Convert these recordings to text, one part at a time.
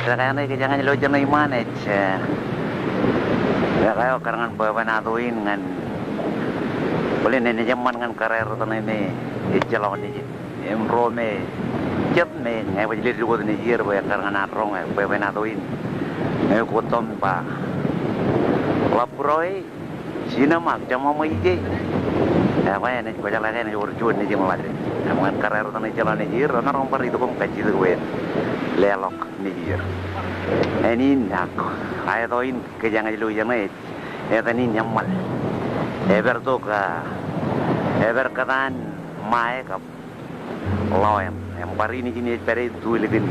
Kaya jangan lo jangan manage. Ya kayo karangan bawa natuin ngan boleh nene zaman ngan karir tan ini ijalaw ni rome jet me ngai bajili ko ni year ba karangan atrong bawa natuin ngai ko tom pa laproi sinama jama mo ije apa ya nih baca lagi nih urjun nih jema lagi ngan karir tan ijalaw ni year na rong par itu kom kaji tu lelok ni year ini nak ayat toin ke jangan lu jangan ini nyamal ever tu ka ever katan mai kap loyam yang pari ni kini peri tu lebih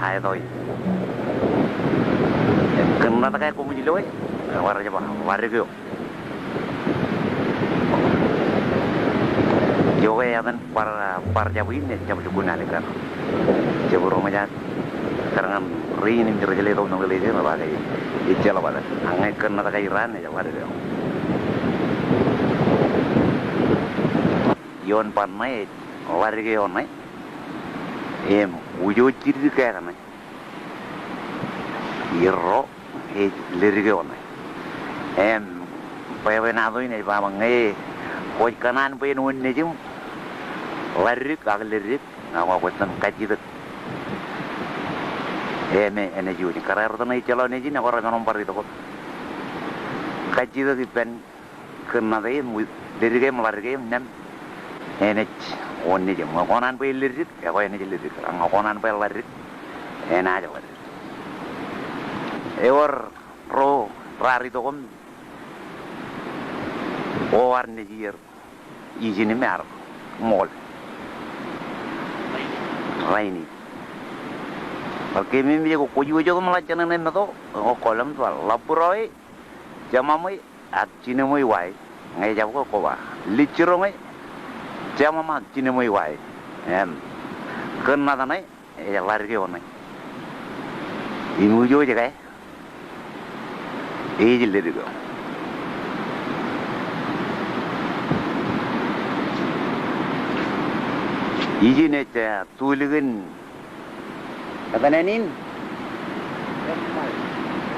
ayat toin kena tak kayak kamu jiloi war aja bah war kyo jowe ya kan par jabuin ya jabu guna lekan jabu rumah jat karangan rin ini terjadi itu nong lele itu apa kayak ijal apa dah angai kena tak kayak iran ya ada dong yon pan mai lari ke yon mai wujud ciri kayak kan iro lari ke yon mai payah nado ini apa mangai kau kanan payah nuan ni jum lari kagak lari ngawa kau tem kaji tu ene juni karir tu naik jalan ni jini orang nombor itu kok kaji tu dipen kena deh dari game lari game nem ene on ni jum ngakonan pe lirik ya kau ene lirik ngakonan pe lari ene aja lari ewar ro rari tu kom war ni jier izin mer mall raini Oke, mimi jago kuju jago melacana nene to, kolam tu lapuroi, jamamai, akcine moi wai, ngai jago ko ba, liciromai, jamama akcine moi wai, kena tanai, lari ke onai, imu jo jaga, jilid itu. Iji neca tuligan kata nenin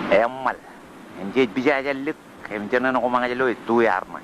emal enje bisa aja lek em jangan aku mangaja lo itu ya arma